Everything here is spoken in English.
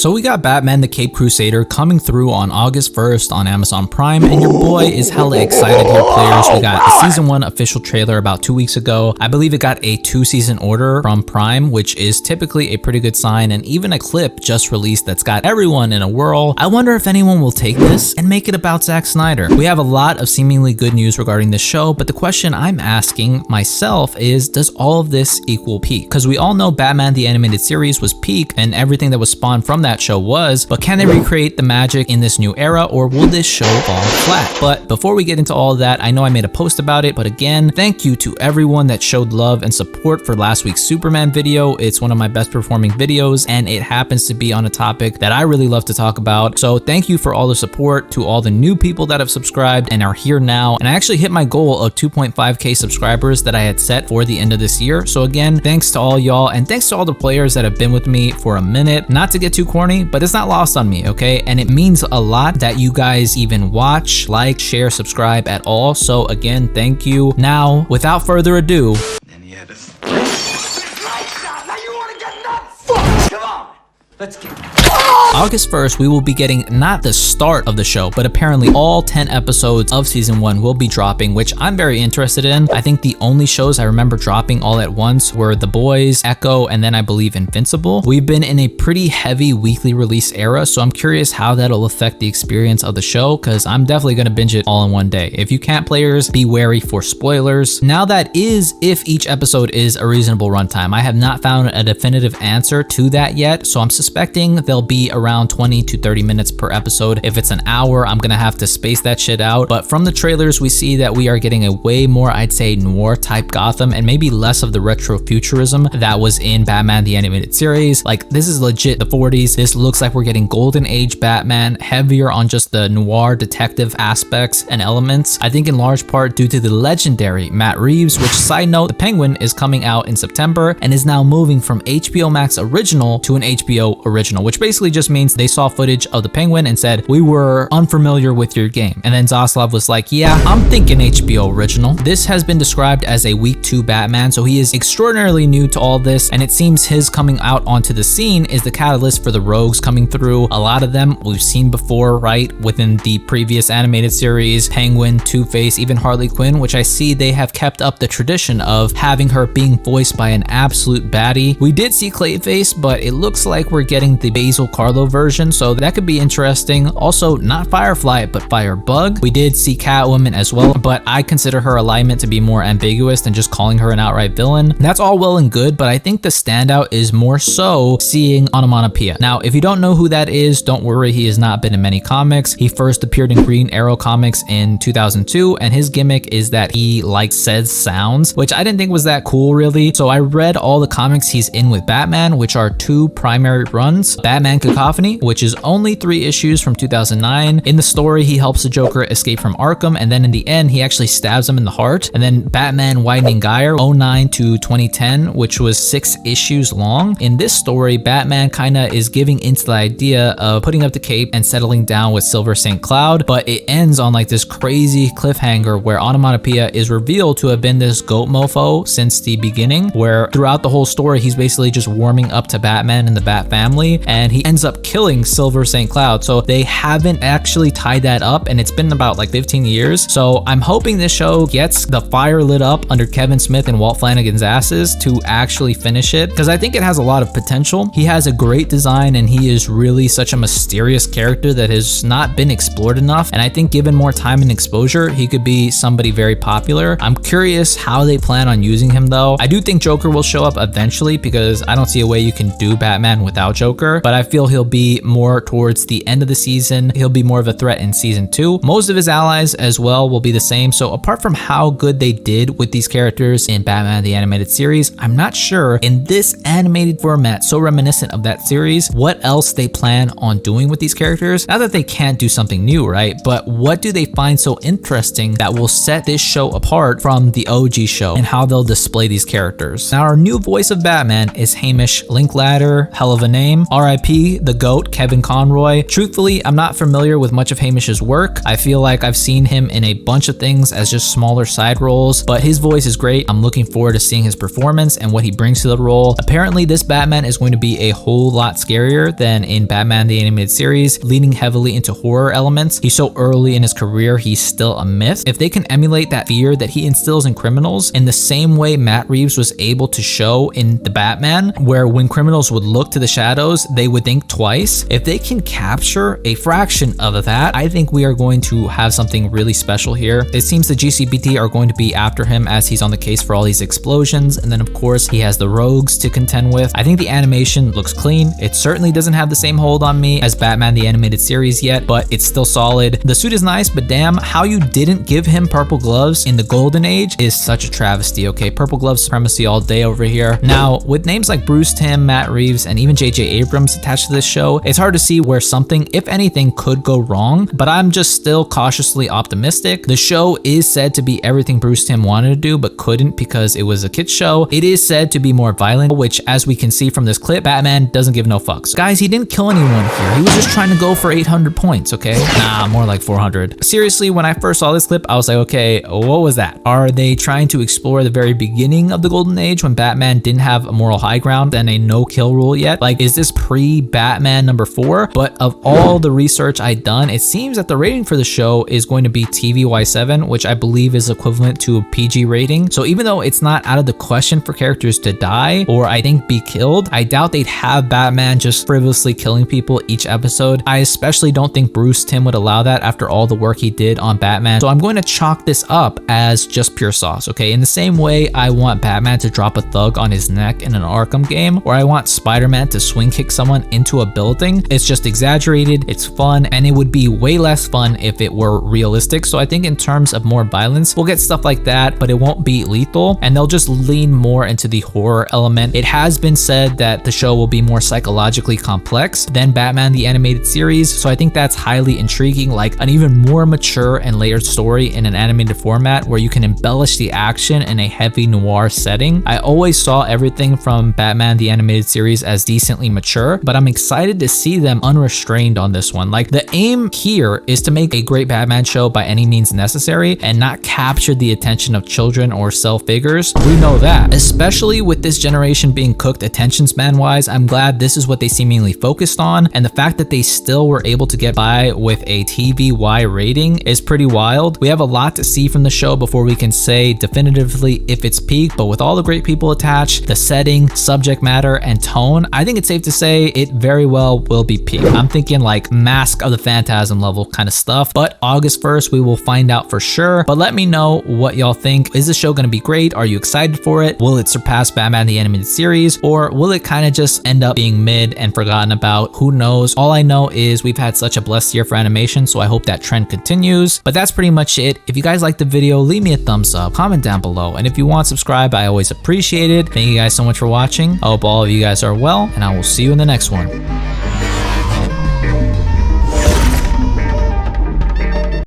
So we got Batman the Caped Crusader coming through on August 1st on Amazon Prime, and your boy is hella excited here, players. We got the season 1 official trailer about 2 weeks ago. I believe it got a 2-season order from Prime, which is typically a pretty good sign, and even a clip just released that's got everyone in a whirl. I wonder if anyone will take this and make it about Zack Snyder. We have a lot of seemingly good news regarding this show, but the question I'm asking myself is, does all of this equal peak? Because we all know Batman the Animated Series was peak, and everything that was spawned from that show was, but can they recreate the magic in this new era, or will this show fall flat? But before we get into all of that, I know I made a post about it, but again, thank you to everyone that showed love and support for last week's Superman video. It's one of my best performing videos, and it happens to be on a topic that I really love to talk about. So thank you for all the support, to all the new people that have subscribed and are here now. And I actually hit my goal of 2.5k subscribers that I had set for the end of this year. So again, thanks to all y'all, and thanks to all the players that have been with me for a minute. Not to get too corny, but it's not lost on me, okay? And it means a lot that you guys even watch, like, share, subscribe at all. So again, thank you. Now, without further ado, And he had us. Now you want to get nuts? Come on, let's get. August 1st, we will be getting not the start of the show, but apparently all 10 episodes of season 1 will be dropping, which I'm very interested in. I think the only shows I remember dropping all at once were The Boys, Echo, and then I believe Invincible. We've been in a pretty heavy weekly release era, so I'm curious how that'll affect the experience of the show, because I'm definitely going to binge it all in one day. If you can't, players, be wary for spoilers. Now that is if each episode is a reasonable runtime. I have not found a definitive answer to that yet, so I'm suspecting they'll be around 20 to 30 minutes per episode. If it's an hour, I'm gonna have to space that shit out. But from the trailers, we see that we are getting a way more, I'd say, noir type Gotham, and maybe less of the retro futurism that was in Batman the Animated Series. Like, this is legit the 40s. This looks like we're getting golden age Batman, heavier on just the noir detective aspects and elements. I think in large part due to the legendary Matt Reeves, which, side note, the Penguin is coming out in September and is now moving from HBO Max original to an HBO original, which basically just means they saw footage of the Penguin and said, we were unfamiliar with your game. And then Zaslav was like, yeah, I'm thinking HBO original. This has been described as a week 2 Batman, so he is extraordinarily new to all this, and it seems his coming out onto the scene is the catalyst for the rogues coming through. A lot of them we've seen before, right? Within the previous animated series, Penguin, Two-Face, even Harley Quinn, which I see they have kept up the tradition of having her being voiced by an absolute baddie. We did see Clayface, but it looks like we're getting the Basil Carlo version, so that could be interesting. Also, not Firefly, but Firebug. We did see Catwoman as well, but I consider her alignment to be more ambiguous than just calling her an outright villain. That's all well and good, but I think the standout is more so seeing Onomatopoeia. Now, if you don't know who that is, don't worry, he has not been in many comics. He first appeared in Green Arrow comics in 2002, and his gimmick is that he says sounds, which I didn't think was that cool really. So I read all the comics he's in with Batman, which are 2 primary runs. Batman Cacophony, which is only 3 issues from 2009. In the story, he helps the Joker escape from Arkham, and then in the end, he actually stabs him in the heart. And then Batman Widening Gyre, 09 to 2010, which was 6 issues long. In this story, Batman kinda is giving into the idea of putting up the cape and settling down with Silver St. Cloud, but it ends on this crazy cliffhanger where Onomatopoeia is revealed to have been this goat mofo since the beginning, where throughout the whole story, he's basically just warming up to Batman and the Bat family, and he ends up killing Silver St. Cloud. So they haven't actually tied that up, and it's been about 15 years. So I'm hoping this show gets the fire lit up under Kevin Smith and Walt Flanagan's asses to actually finish it, because I think it has a lot of potential. He has a great design, and he is really such a mysterious character that has not been explored enough, and I think given more time and exposure, he could be somebody very popular. I'm curious how they plan on using him though. I do think Joker will show up eventually, because I don't see a way you can do Batman without Joker, but I feel he'll be more towards the end of the season. He'll be more of a threat in season 2. Most of his allies as well will be the same. So apart from how good they did with these characters in Batman the Animated Series, I'm not sure in this animated format so reminiscent of that series what else they plan on doing with these characters. Not that they can't do something new, right? But what do they find so interesting that will set this show apart from the OG show, and how they'll display these characters. Now, our new voice of Batman is Hamish Linklater, hell of a name. RIP, the GOAT, Kevin Conroy. Truthfully, I'm not familiar with much of Hamish's work. I feel like I've seen him in a bunch of things as just smaller side roles, but his voice is great. I'm looking forward to seeing his performance and what he brings to the role. Apparently, this Batman is going to be a whole lot scarier than in Batman the Animated Series, leaning heavily into horror elements. He's so early in his career, he's still a myth. If they can emulate that fear that he instills in criminals in the same way Matt Reeves was able to show in the Batman, where when criminals would look to the shadows, they would think twice. If they can capture a fraction of that, I think we are going to have something really special here. It seems the GCPD are going to be after him as he's on the case for all these explosions, and then of course he has the rogues to contend with. I think the animation looks clean. It certainly doesn't have the same hold on me as Batman the Animated Series yet, but it's still solid. The suit is nice, but damn, how you didn't give him purple gloves in the Golden Age is such a travesty. Okay, purple glove supremacy all day over here. Now, with names like Bruce Timm, Matt Reeves, and even J.J. Abrams attached to this show, it's hard to see where something, if anything, could go wrong, but I'm just still cautiously optimistic. The show is said to be everything Bruce Timm wanted to do, but couldn't because it was a kids show. It is said to be more violent, which, as we can see from this clip, Batman doesn't give no fucks. Guys, he didn't kill anyone here. He was just trying to go for 800 points, okay? Nah, more like 400. Seriously, when I first saw this clip, I was like, okay, what was that? Are they trying to explore the very beginning of the Golden Age when Batman didn't have a moral high ground and a no-kill rule yet? Like, is this pre-Batman number 4? But of all the research I've done, it seems that the rating for the show is going to be TVY7, which I believe is equivalent to a PG rating. So even though it's not out of the question for characters to die or I think be killed, I doubt they'd have Batman just frivolously killing people each episode. I especially don't think Bruce Timm would allow that after all the work he did on Batman. So I'm going to chalk this up as just pure sauce, okay? In the same way I want Batman to drop a thug on his neck in an Arkham game, or I want Spider-Man to swing kick someone into a building. It's just exaggerated, it's fun, and it would be way less fun if it were realistic. So I think in terms of more violence, we'll get stuff like that, but it won't be lethal, and they'll just lean more into the horror element. It has been said that the show will be more psychologically complex than Batman the Animated Series, so I think that's highly intriguing, like an even more mature and layered story in an animated format where you can embellish the action in a heavy noir setting. I always saw everything from Batman the Animated Series as decently mature, but I'm excited to see them unrestrained on this one. Like, the aim here is to make a great Batman show by any means necessary and not capture the attention of children or self-figures. We know that. Especially with this generation being cooked attention span wise, I'm glad this is what they seemingly focused on, and the fact that they still were able to get by with a TVY rating is pretty wild. We have a lot to see from the show before we can say definitively if it's peak, but with all the great people attached, the setting, subject matter, and tone, I think it's safe to say it very well will be peak. I'm thinking like Mask of the Phantasm level kind of stuff, but August 1st we will find out for sure. But let me know what y'all think. Is the show going to be great? Are you excited for it? Will it surpass Batman the Animated Series, or will it kind of just end up being mid and forgotten about? Who knows? All I know is we've had such a blessed year for animation, so I hope that trend continues. But that's pretty much it. If you guys liked the video, leave me a thumbs up, comment down below, and if you want, subscribe. I always appreciate it. Thank you guys so much for watching. I hope all of you guys are well, and I will see you in the next one.